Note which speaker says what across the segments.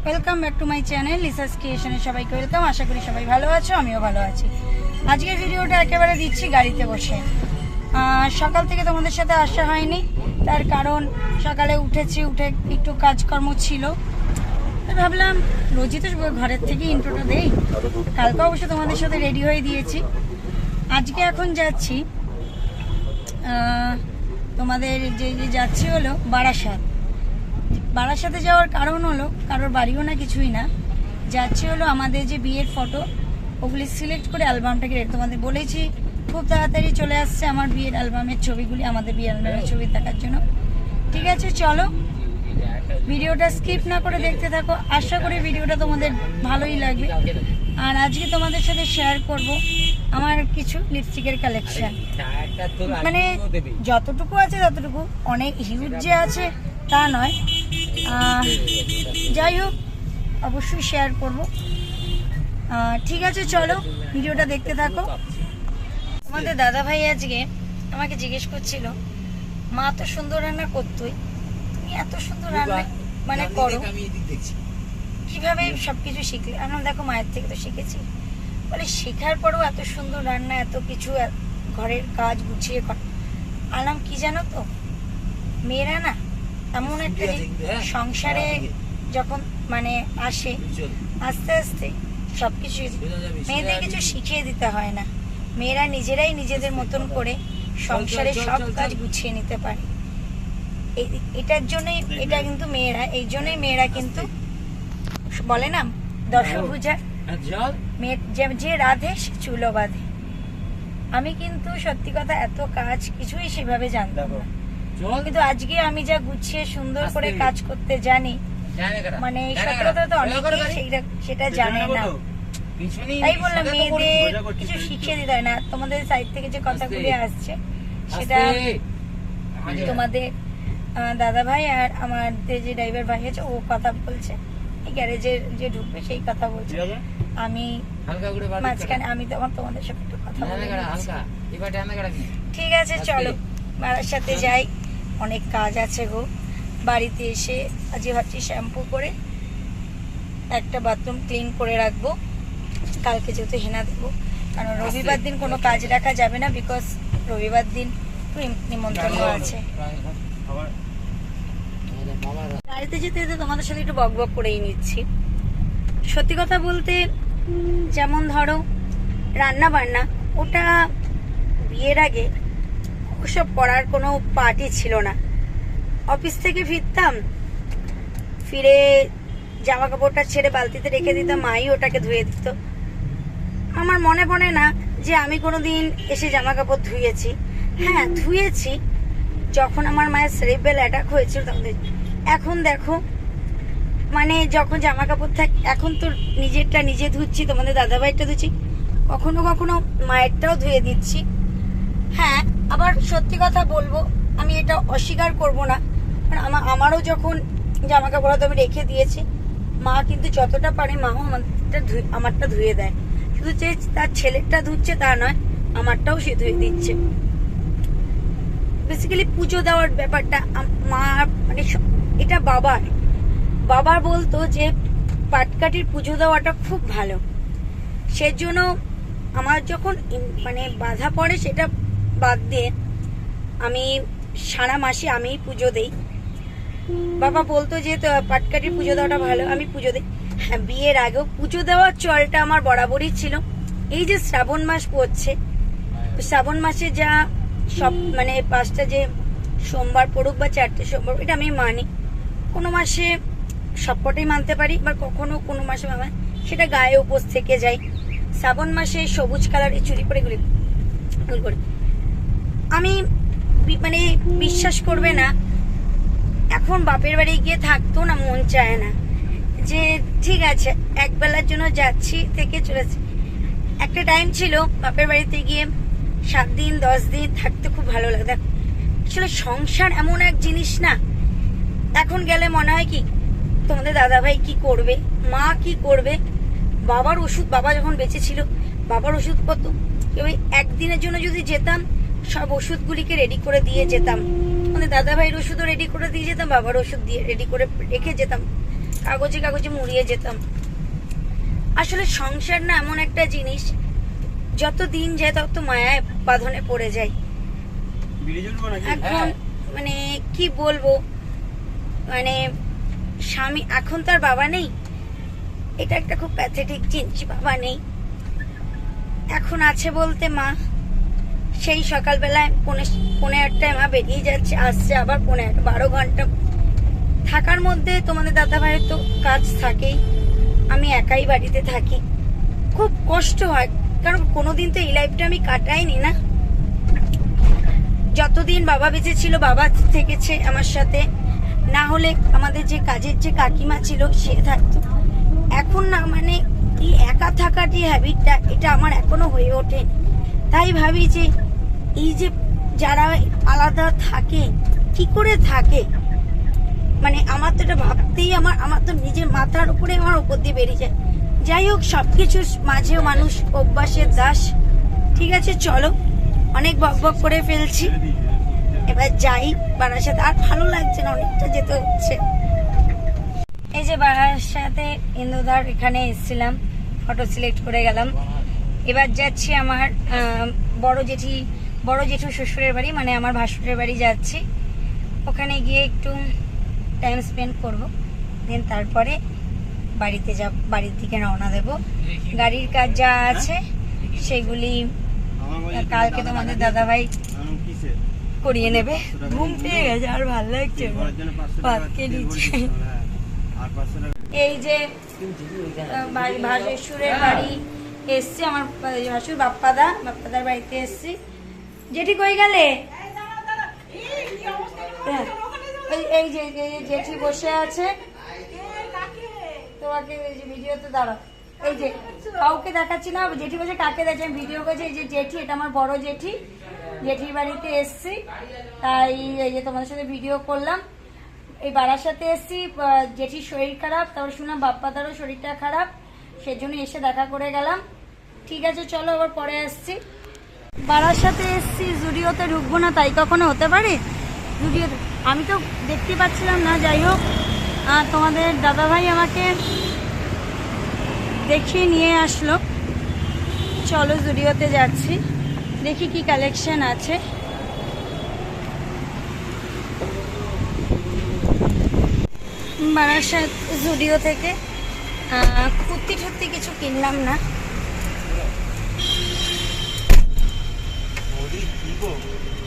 Speaker 1: Welcome back to my channel লিসাস ক্রিয়েশনে সবাইকে ওয়েলকাম। আশা করি সবাই ভালো আছো, আমিও ভালো আছি। আজকের ভিডিওটা একেবারে দিচ্ছি গাড়িতে বসে। সকাল থেকে তোমাদের সাথে আসা হয়নি, তার কারণ সকালে উঠেছি, উঠে একটু কাজকর্ম ছিল, ভাবলাম রোজই তো ঘরের থেকে ইন্ট্রোটা দেই। কালকে অবশ্য তোমাদের সাথে রেডি হয়ে দিয়েছি। আজকে এখন যাচ্ছি, তোমাদের যে যাচ্ছি হলো বারাসাত। বারাসাতে যাওয়ার কারণ হলো কারোর বাড়িও না, কিছুই না, যাচ্ছে হলো আমাদের যে বিয়ের ফটো ওগুলি সিলেক্ট করে অ্যালবামটাকে তোমাদের বলেছি খুব তাড়াতাড়ি চলে আসছে আমার বিয়ের অ্যালবামের ছবিগুলি, আমাদের বিয়ের অ্যালবামের ছবি দেখার জন্য। ঠিক আছে, চলো ভিডিওটা স্কিপ না করে দেখতে থাকো। আশা করি ভিডিওটা তোমাদের ভালোই লাগবে। আর আজকে তোমাদের সাথে শেয়ার করব আমার কিছু লিপস্টিকের কালেকশন, মানে যতটুকু আছে ততটুকু, অনেক হিউজ যে আছে তা নয়। যাই হোক, অবশ্যই শেয়ার করব। ঠিক আছে, চলো ভিডিওটা দেখতে থাকো। আমাদের দাদা ভাই আজকে আমাকে জিজ্ঞেস করছিল, মা তো সুন্দর রান্না করতোই, তুমি এত সুন্দর রান্না মানে করো, কিভাবে সবকিছু শিখলে? আমরা দেখো মায়ের থেকে তো শিখেছি। বলে শেখার পরেও এত সুন্দর রান্না, এত কিছু ঘরের কাজ গুছিয়ে কর। আলাম কি জানো তো, মেয়েরা না এমন একটা সংসারে যখন মানে আসে, আস্তে আস্তে সবকিছু মেয়েদের কিছু শিখিয়ে দিতে হয় না, মেয়েরা নিজেরাই নিজেদের মতন করে সংসারে সব কাজ গুছিয়ে নিতে পারে। এটার জন্যই, এটা কিন্তু মেয়েরা, এই জন্যই মেয়েরা কিন্তু বলে না দশভুজা, যে রাধে সে চুলো বাঁধে। আমি কিন্তু সত্যি কথা এত কাজ কিছুই সেভাবে জানতাম না, কিন্তু আজকে আমি যা গুছিয়ে সুন্দর করে কাজ করতে জানি, মানে সত্যি কথা তো অনেকেই সেটা জানে না। তাই বললাম মেয়েদের কিছু শিখিয়ে দিতে হয় না। তোমাদের সাইড থেকে যে কথাগুলি আসছে সেটা তোমাদের দাদা ভাই আর আমাদের যে ড্রাইভার ভাই আছে ও কথা বলছে, এই গ্যারেজে যে ঢুকবে সেই কথা বলছে। আমি মাঝখানে আমি তখন তোমাদের সাথে একটু কথা বলছি। ঠিক আছে, চলো মারার সাথে যাই। অনেক কাজ আছে গো। বাড়িতে এসে আজকে ভাবছি শ্যাম্পু করে একটা বাথরুম ক্লিন করে রাখবো, কালকে যেহেতু হেনা দেবো। কারণ রবিবার দিন কোনো কাজ রাখা যাবে না, বিকজ রবিবার দিন নিমন্ত্রণ আছে। গাড়িতে যেতে যেতে তোমাদের সাথে একটু বক বক করেই নিচ্ছি। সত্যি কথা বলতে, যেমন ধরো রান্না বান্না, ওটা বিয়ের আগে ওসব করার কোনো পার্টি ছিল না। অফিস থেকে ফিরতাম, ফিরে জামা কাপড়টা ছেড়ে বালতিতে রেখে দিতাম, মাই ওটাকে ধুয়ে দিত। আমার মনে পড়ে না যে আমি কোনোদিন এসে জামা কাপড় ধুয়েছি। হ্যাঁ ধুয়েছি, যখন আমার মায়ের সেরিব্রাল অ্যাটাক হয়েছিল তখন। এখন দেখো, মানে যখন জামা কাপড় থাকে, এখন তো নিজেরটা নিজে ধুচ্ছি, তোমাদের দাদাভাইটা ধুচ্ছি, কখনো কখনো মায়েরটাও ধুয়ে দিচ্ছি। হ্যাঁ, আবার সত্যি কথা বলবো, আমি এটা অস্বীকার করব না, কারণ আমারও যখন জামা কাপড় আমি রেখে দিয়েছি, মা কিন্তু যতটা পারে মাও আমারটা ধুয়ে দেয়। শুধু যে তার ছেলেরটা ধুচ্ছে তা নয়, আমারটাও সে ধুয়ে দিচ্ছে। বেসিক্যালি পুজো দেওয়ার ব্যাপারটা মা, মানে এটা বাবার বলতো যে পাটকাঠির পুজো দেওয়াটা খুব ভালো। সেজন্য আমার যখন মানে বাধা পড়ে, সেটা বাদ দিয়ে আমি সারা মাসে আমি পুজো দেই। বাবা বলতো যে পাটকাঠির পুজো দেওয়াটা ভালো, আমি পুজো দিই। হ্যাঁ, বিয়ের আগেও পুজো দেওয়ার চলটা আমার বরাবরই ছিল। এই যে শ্রাবণ মাস পড়ছে, শ্রাবণ মাসে যা সব মানে 5টা যে সোমবার পড়ুক বা 4টে সোমবার, এটা আমি মানি। কোনো মাসে সবকটাই মানতে পারি, বা কখনো কোনো মাসে সেটা গায়ে উপোস থেকে যাই। শ্রাবণ মাসে সবুজ কালারের চুড়ি পরে ঘুরি। আমি মানে বিশ্বাস করবে না, এখন বাপের বাড়ি গিয়ে থাকতো না মন চায় না, যে ঠিক আছে একবেলার জন্য যাচ্ছি থেকে চলেছি। একটা টাইম ছিল বাপের বাড়িতে গিয়ে 7 দিন 10 দিন থাকতে খুব ভালো লাগে। দেখ, আসলে সংসার এমন এক জিনিস না, এখন গেলে মনে হয় কি তোমাদের দাদা ভাই কি করবে, মা কি করবে, বাবার ওষুধ, বাবা যখন বেঁচে ছিল বাবার ওষুধপত্র, ওই একদিনের জন্য যদি যেতাম সব ওষুধগুলিকে রেডি করে দিয়ে যেতাম। আমাদের দাদা ভাইয়ের ওষুধও রেডি করে দিয়ে যেতাম, বাবার ওষুধ দিয়ে রেডি করে রেখে যেতাম। কাগজে কাগজে মুড়িয়ে যেতাম। আসলে সংসার না এমন একটা জিনিস, যত দিন যায় তত মায়ায় বাঁধনে পড়ে যায়। এখন মানে কি বলবো, মানে স্বামী এখন তার বাবা নেই, এটা একটা খুব প্যাথেটিক জিনিস। বাবা নেই, এখন আছে বলতে মা। সেই সকালবেলায় 8:30 মা বেরিয়ে যাচ্ছে, আসছে আবার 12 ঘন্টা থাকার মধ্যে তোমাদের দাদা ভাইয়ের তো কাজ থাকেই, আমি একাই বাড়িতে থাকি। খুব কষ্ট হয়, কারণ কোনোদিন তো এই লাইফটা আমি কাটাইনি না। যতদিন বাবা বেঁচে ছিল বাবা থেকেছে আমার সাথে, না হলে আমাদের যে কাজের যে কাকিমা ছিল সে থাকতো। এখন না মানে এই একা থাকার যে হ্যাবিটটা, এটা আমার এখনো হয়ে ওঠেনি। তাই ভাবি যে এই যে যারা আলাদা থাকে কি করে থাকে, মানে আমার তো এটা ভাবতেই আমার তো নিজের মাথার উপরে আমার উপর দিয়ে বেরিয়ে যায়। যাই হোক, সবকিছুর মাঝেও মানুষ অভ্যাসের দাস। ঠিক আছে চলো, অনেক বক বক করে ফেলছি, এবার যাই বারাসাতে। আর ভালো লাগছে না, অনেকটা যেতে হচ্ছে। এই যে বারাসাতে ইন্দুদার এখানে এসেছিলাম, ফটো সিলেক্ট করে গেলাম। এবার যাচ্ছি আমার বড় জেঠু শ্বশুরের বাড়ি, মানে আমার ভাসুরের বাড়ি যাচ্ছি। ওখানে গিয়ে একটু টাইম স্পেন্ড করব, দেন তারপরে বাড়ির দিকে রওনা দেব। গাড়ির কাজ যা আছে সেগুলি কালকে তোমাদের দাদাভাই করিয়ে নেবে। ঘুম পেয়ে গেছে আর ভালো লাগছে, ভাত খেয়ে নিচ্ছি। এই যে ভাসুরের বাড়ি এসছি, আমার ভাসুর বাপ্পাদার বাড়িতে এসছি। জেঠি কই গেলে? এই যে জেঠি বসে আছে, তোমাকে ভিডিওতে দাঁড়াও। এই যে কাউকে দেখাচ্ছি না, জেঠি বসে কাকে দেখছি আমি ভিডিও করছি। এই যে জেঠি, এটা আমার বড় জেঠি, জেঠির বাড়িতে এসছি, তাই এই যে তোমাদের সাথে ভিডিও করলাম। এই বারাসাতে এসছি, জেঠির শরীর খারাপ, তারপর শুনলাম বাপ্পাদারও শরীরটা খারাপ, সেজন্য এসে দেখা করে গেলাম। ঠিক আছে চলো, আবার পরে আসছি। বারাসাতে এসছি, জুডিওতে ঢুকবো না তাই কখনো হতে পারে? জুডিওতে আমি তো দেখতে পাচ্ছিলাম না। যাই হোক, তোমাদের দাদাভাই আমাকে দেখিয়ে নিয়ে আসলো। চলো জুডিওতে যাচ্ছি, দেখি কি কালেকশন আছে। বারাসাত জুডিও থেকে কুর্তি ঠুর্তি কিছু কিনলাম না।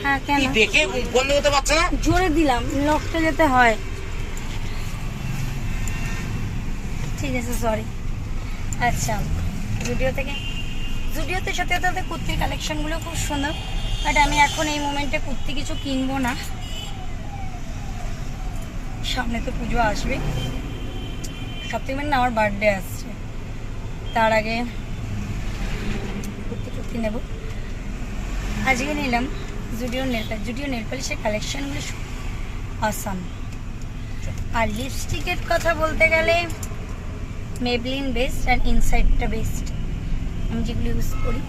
Speaker 1: হ্যাঁ কেন দেখে বন্ধ করতে পারছ না? জোরে দিলাম, লকটা যেতে হয়। ঠিক আছে সরি। আচ্ছা, জুডিওতে সত্যি কথা কুর্তির কালেকশনগুলো খুব সুন্দর, বাট আমি এখন এই মোমেন্টে কুর্তি কিছু কিনবো না। সামনে তো পুজো আসবে, সবথেকে মানে আমার বার্থডে আসছে, তার আগে কুর্তি নেব। আজকে নিলাম জুডিও নেলপালিশের কালেকশনগুলো আসাম। আর লিপস্টিকের কথা বলতে গেলে মেবলিন বেস্ট আর ইনসাইডটা বেস্ট, আমি যেগুলো ইউজ করি।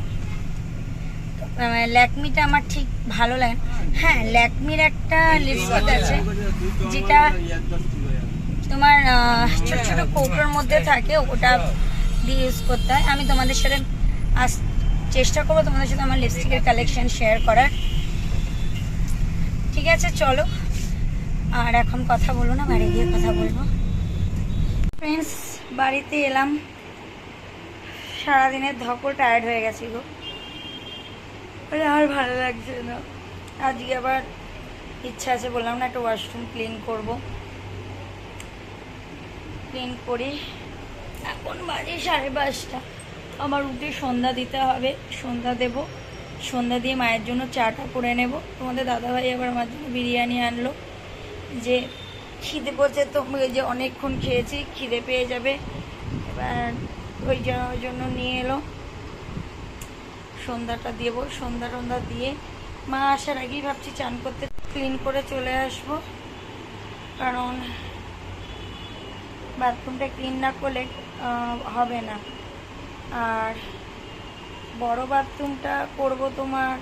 Speaker 1: ল্যাকমিটা আমার ঠিক ভালো লাগে। হ্যাঁ, ল্যাকমির একটা লিপস্টিক আছে যেটা তোমার ছোট ছোট কৌটোর মধ্যে থাকে, ওটা দিয়ে ইউজ করতে হয়। আমি তোমাদের সাথে চেষ্টা করবো তোমাদের সাথে আমার লিপস্টিকের কালেকশন শেয়ার করার। ঠিক আছে চলো, আর এখন কথা বলবো না, বাড়ি গিয়ে কথা বলবো। ফ্রেন্ডস, বাড়িতে এলাম, সারাদিনের ধকল টায়ার্ড হয়ে গেছি গো, আর ভালো লাগছে না। আজকে আবার ইচ্ছা আছে, বললাম না, একটা ওয়াশরুম ক্লিন করব। ক্লিন করি। এখন বাজে 5:30, আমার উঠে সন্ধ্যা দিতে হবে, সন্ধ্যা দেব। সন্ধ্যা দিয়ে মায়ের জন্য চাটা করে নেব। তোমাদের দাদাভাই আবার আমার জন্য বিরিয়ানি আনলো, যে খিদে পড়ছে তো, যে অনেকক্ষণ খেয়েছি, খিদে পেয়ে যাবে, এবার ওই জন্য নিয়ে এলো। সন্ধ্যাটা দেব, সন্ধ্যা দিয়ে মা আসার আগেই ভাবছি চান করতে, ক্লিন করে চলে আসবো, কারণ বাথরুমটা ক্লিন না করলে হবে না। আর বড় বাথরুমটা করব তোমার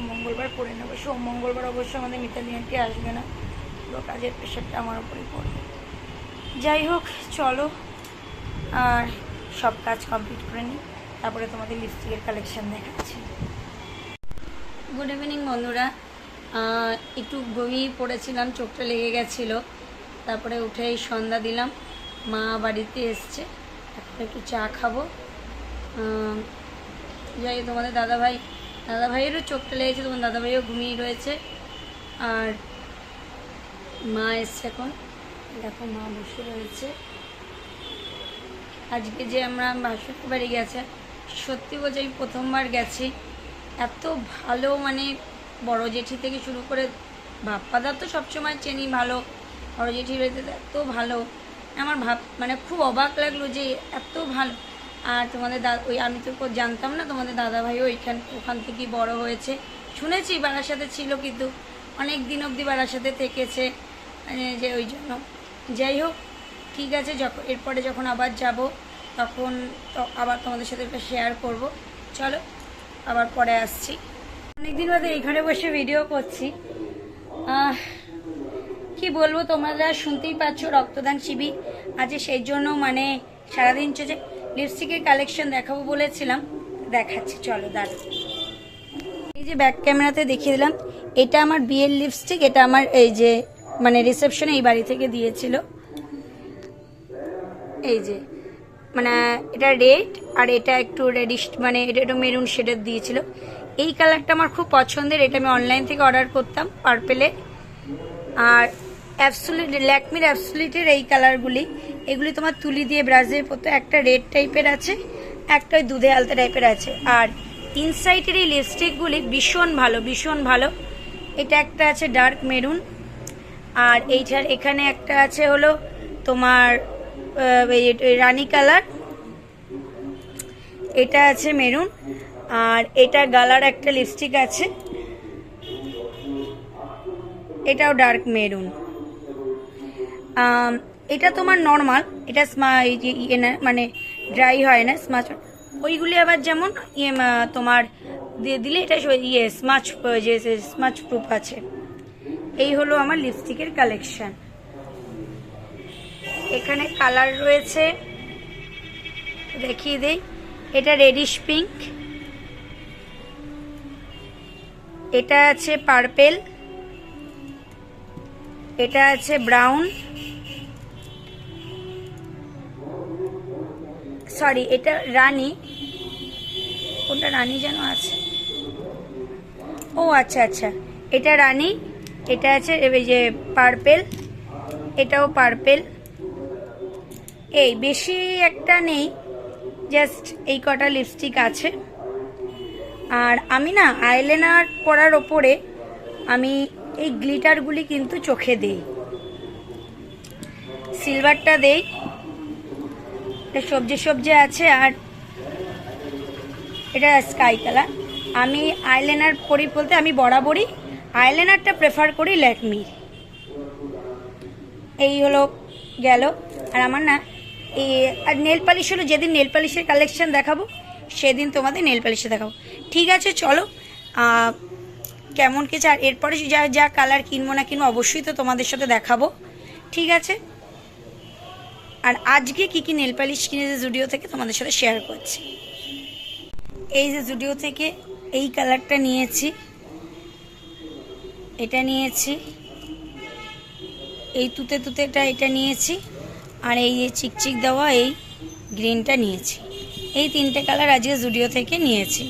Speaker 1: মঙ্গলবার করে নেবো। মঙ্গলবার অবশ্য আমাদের মিতালি আন্টি আসবে না, পুরো কাজের প্রেশারটা আমার উপরেই পড়বে। যাই হোক চলো, আর সব কাজ কমপ্লিট করে নিই, তারপরে তোমাদের লিপস্টিকের কালেকশান দেখাচ্ছি। গুড ইভিনিং বন্ধুরা। একটু ঘুমিয়ে পড়েছিলাম, চোখটা লেগে গেছিলো, তারপরে উঠে সন্ধ্যা দিলাম। মা বাড়িতে এসছে, এখন একটু চা খাবো। যাই, তোমাদের দাদাভাইয়েরও চোখটা লেগেছে, তোমার দাদাভাইও ঘুমিয়ে রয়েছে। আর মা এসছে এখন, দেখো মা বসে রয়েছে। আজকে যে আমরা ভাসুরকে বাড়ি গেছে, সত্যি বলছি আমি প্রথমবার গেছি। এত ভালো, মানে বড় জেঠি থেকে শুরু করে বাপ্পাদা তো সবসময় চেনি ভালো, বড় জেঠি রয়েছে এত ভালো, আমার মানে খুব অবাক লাগলো যে এত ভালো। আর তোমাদের ওই আমি তো জানতাম না তোমাদের দাদাভাইও ওখান থেকেই বড় হয়েছে, শুনেছি বারাসাতে ছিল, কিন্তু অনেক দিন অবধি বারাসাতে থেকেছে, মানে যে ওই জন্য। যাই হোক ঠিক আছে, এরপরে যখন আবার যাব তখন আবার তোমাদের সাথে একটা শেয়ার করব। চলো আবার পরে আসছি। অনেকদিন বাদে এইখানে বসে ভিডিও করছি। কি বলবো, তোমরা শুনতেই পাচ্ছ রক্তদান শিবির আছে, সেই জন্য মানে সারাদিন চলছে। লিপস্টিকের কালেকশন দেখাবো বলেছিলাম, দেখাচ্ছি চলো দাঁড়া। এই যে ব্যাক ক্যামেরাতে দেখিয়ে দিলাম, এটা আমার বিয়ের লিপস্টিক, এটা আমার এই যে মানে রিসেপশনে এই বাড়ি থেকে দিয়েছিল। এই যে মানে এটা রেড আর এটা একটু রেডিশ, মানে এটা একটু মেরুন শেডের দিয়েছিল। এই কালারটা আমার খুব পছন্দের, এটা আমি অনলাইন থেকে অর্ডার করতাম পার্পেলে। আর অ্যাবসোলিউট, ল্যাকমির অ্যাবসোলিউটের এই কালারগুলি, এগুলি তোমার তুলি দিয়ে ব্রাজের মতো, একটা রেড টাইপের আছে, একটা ওই দুধে আলতা টাইপের আছে। আর ইনসাইটের এই লিপস্টিকগুলি ভীষণ ভালো, ভীষণ ভালো। এটা একটা আছে ডার্ক মেরুন, আর এইটার এখানে একটা আছে হলো তোমার রানী কালার, এটা আছে মেরুন, আর এটা গালার একটা লিপস্টিক আছে, এটাও ডার্ক মেরুন। এটা তোমার নর্মাল, এটা মানে ড্রাই হয় না, স্মাচ। ওইগুলি আবার যেমন তোমার দিয়ে দিলে এটা স্মাচ প্রুফ আছে। এই হলো আমার লিপস্টিকের কালেকশন। এখানে কালার রয়েছে, দেখিয়ে দেই। এটা রেডিশ পিঙ্ক, এটা আছে পার্পেল, এটা আছে ব্রাউন, সরি এটা রানী, কোনটা রানী যেন আছে, ও আচ্ছা আচ্ছা, এটা রানী, এটা আছে এই যে পার্পেল, এটাও পার্পেল। এই বেশি একটা নেই, জাস্ট এই কটা লিপস্টিক আছে। আর আমি না আইলাইনার পরার ওপরে আমি এই গ্লিটারগুলি কিন্তু চোখে দেই, সিলভারটা দেই, সবজি সবজি আছে, আর এটা স্কাই কালার। আমি আইলাইনার পরি বলতে আমি বরাবরই আইলাইনারটা প্রেফার করি ল্যাকমির। এই হলো গেল। আর আমার না আর নেল পালিশ হলো, যেদিন নেল পালিশের কালেকশন দেখাবো সেদিন তোমাদের নেল পালিশে দেখাবো। ঠিক আছে চলো, কেমন কি আর এরপরে যা যা কালার কিনবো না কিনবো অবশ্যই তো তোমাদের সাথে দেখাবো, ঠিক আছে। আর আজকে কি কি নেল পালিশ কিনেছে জুডিও থেকে তোমাদের সাথে শেয়ার করছি। এই যে জুডিও থেকে এই কালারটা নিয়েছি, এটা নিয়েছি, এই তুতে তুতেটা এটা নিয়েছি, আর এই যে চিকচিক দেওয়া এই গ্রিনটা নিয়েছি। এই তিনটে কালার আজকে জুডিও থেকে নিয়েছি।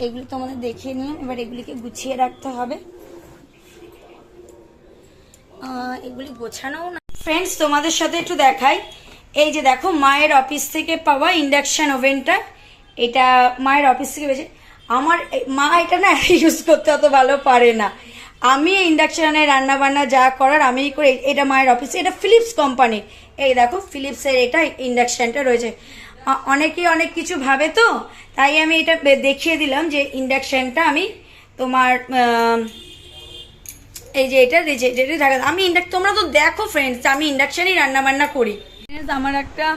Speaker 1: এগুলি তোমাদের দেখিয়ে নিলাম, এবার এগুলিকে গুছিয়ে রাখতে হবে। এগুলি গোছানোও না। ফ্রেন্ডস তোমাদের সাথে একটু দেখাই, এই যে দেখো মায়ের অফিস থেকে পাওয়া ইন্ডাকশন ওভেনটা, এটা মায়ের অফিস থেকে পেয়েছে। আমার মা এটা না ইউজ করতে অত ভালো পারে না, আমি ইন্ডাকশনে রান্না বান্না যা করার আমি করে। এটা মায়ের অফিসে, এটা ফিলিপস কোম্পানির। এই দেখো ফিলিপসের এটা ইন্ডাকশনটা রয়েছে। অনেকেই অনেক কিছু ভাবে, তো তাই আমি এটা দেখিয়ে দিলাম যে ইন্ডাকশনটা আমি তোমার এই যে এটা ঢাকা। আমি তোমরা তো দেখো ফ্রেন্ডস, আমি ইন্ডাকশনেই রান্না বান্না করি। আমার একটা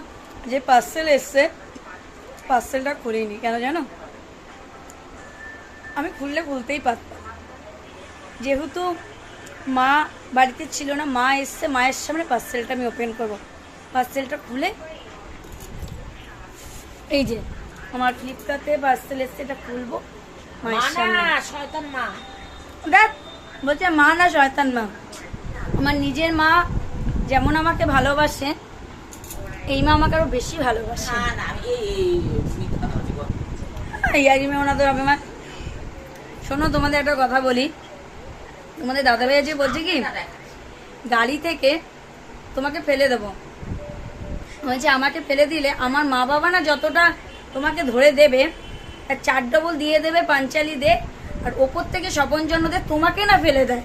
Speaker 1: যে পার্সেল এসছে, পার্সেলটা খুলিনি কেন জানো, আমি খুলতেই পারতাম, যেহেতু মা বাড়িতে ছিল না, মা এসছে, মায়ের সামনে পার্সেলটা আমি ওপেন করব। পার্সেলটা খুলে এই যে আমার ফ্লিপকার্টে পার্সেল এসছে, এটা খুলবো মায়ের সামনে।
Speaker 2: শয়তান মা
Speaker 1: দেখ বলছে মা না শয়তান মা। আমার নিজের মা যেমন আমাকে ভালোবাসে, এই মা আমাকে আরো বেশি ভালোবাসে। মা শোনো, তোমাদের একটা কথা বলি। তোমাদের দাদা ভাই যে বলছে কি গাড়ি থেকে তোমাকে ফেলে দেবো, বলছে আমাকে ফেলে দিলে আমার মা বাবা না যতটা তোমাকে ধরে দেবে, আর 4 ডবল দিয়ে দেবে পাঞ্চালি দে, আর ওপর থেকে স্বপন জন্য দে, তোমাকে না ফেলে দেয়।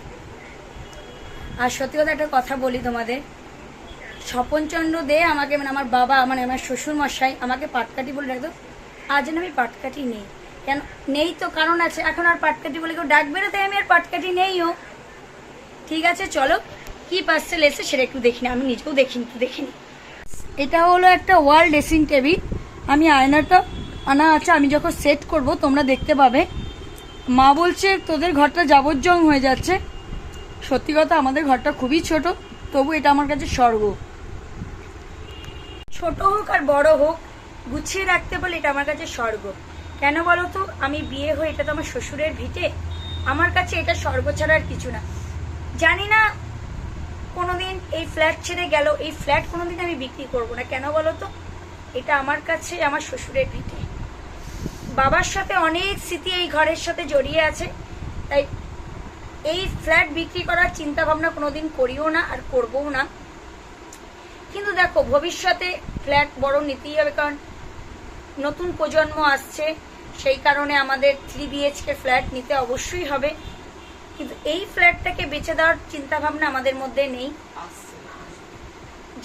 Speaker 1: আর সত্যি কথা একটা কথা বলি তোমাদের, স্বপনচন্দ্র দে আমাকে, মানে আমার বাবা, মানে আমার শ্বশুর মশাই আমাকে পাটকাঠি বলে ডাকতো। আজ না আমি পাটকাঠি নেই, কেন নেই তো কারণ আছে। এখন আর পাটকাঠি বলে কেউ ডাকবে না, তাই আমি আর পাটকাঠি নেইও। ঠিক আছে, চলো কি পার্সেল এসে সেটা একটু দেখিনি, আমি নিজেও দেখিনি। এটা হলো একটা ওয়াল ড্রেসিং টেবিল। আমি আয়নাটা আনা আছে, আমি যখন সেট করব তোমরা দেখতে পাবে। মা বলছে তোদের ঘরটা যাবজ্জং হয়ে যাচ্ছে। সত্যি কথা, আমাদের ঘরটা খুবই ছোট, তবু এটা আমার কাছে স্বর্গ। ছোট হোক আর বড় হোক, গুছিয়ে রাখতে পারলে এটা আমার কাছে স্বর্গ। কেন বলো তো, আমি বিয়ে হয়ে, এটা তো আমার শ্বশুরের ভিটে, আমার কাছে এটা স্বর্গ ছাড়া আর কিছু না। জানি না কোনোদিন এই ফ্ল্যাট ছেড়ে গেল, এই ফ্ল্যাট কোনোদিন আমি বিক্রি করবো না। কেন বলো তো, এটা আমার কাছে আমার শ্বশুরের ভিটে। বাবার সাথে অনেক স্মৃতি এই ঘরের সাথে জড়িয়ে আছে, তাই এই ফ্ল্যাট বিক্রি করার চিন্তা ভাবনা কোনোদিন করিও না আর করবও না। কিন্তু দেখো, ভবিষ্যতে ফ্ল্যাট বড় নিতেই হবে, কারণ নতুন প্রজন্ম আসছে, সেই কারণে আমাদের 3 BHK ফ্ল্যাট নিতে অবশ্যই হবে। কিন্তু এই ফ্ল্যাটটাকে বেচে দেওয়ার চিন্তা ভাবনা আমাদের মধ্যে নেই।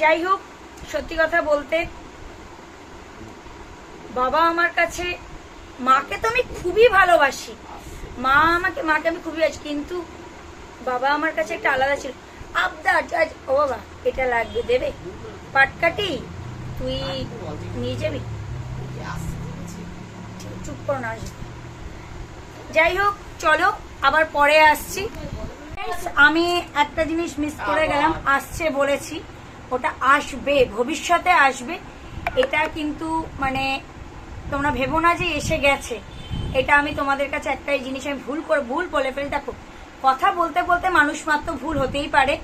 Speaker 1: যাই হোক, সত্যি কথা বলতে, বাবা আমার কাছে, মাকে তো আমি খুবই ভালোবাসি, মাকে আমি খুবই ভালোবাসি, কিন্তু বাবা আমার কাছে একটা আলাদা ছিল। আবদার, ও বাবা এটা লাগবে, দেবে পাটকাঠি, তুই নিয়ে যাবি, চুপ করো না। যাই হোক, চলো আবার পরে আসছি। আমি একটা জিনিস মিস করে গেলাম, আসছে বলেছি, ওটা আসবে, ভবিষ্যতে আসবে। এটা কিন্তু মানে তোমরা ভেবো না যে এসে গেছে। এটা আমি তোমাদের কাছে একটাই জিনিস আমি ভুল বলে ফেলি। দেখো, কথা বলতে বলতে মানুষ মাত্র ভুল হতেই পারে।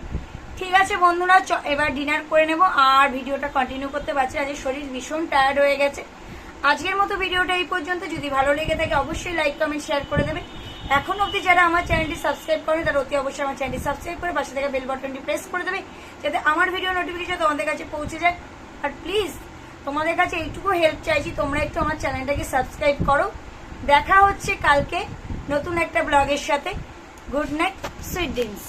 Speaker 1: ঠিক আছে বন্ধুরা, এবার ডিনার করে নেব আর ভিডিওটা কন্টিনিউ করতে পারছি। আজ শরীর ভীষণ টায়ার্ড হয়ে গেছে। আজকের মতো ভিডিওটা এই পর্যন্ত। যদি ভালো লেগে থাকে অবশ্যই লাইক কমেন্ট শেয়ার করে দেবে। এখন অবধি যারা আমার চ্যানেলটি সাবস্ক্রাইব করেন তারা অতি অবশ্যই আমার চ্যানেলটি সাবস্ক্রাইব করে পাশে থাকা বেল বাটনটি প্রেস করে দেবে, যাতে আমার ভিডিও নোটিফিকেশন তোমাদের কাছে পৌঁছে যায়। আর প্লিজ তোমাদের কাছে এইটুকু হেল্প চাইছি, তোমরা একটু আমার চ্যানেলটাকে সাবস্ক্রাইব করো। দেখা হচ্ছে কালকে নতুন একটা ব্লগের সাথে। Good night, sweet dreams.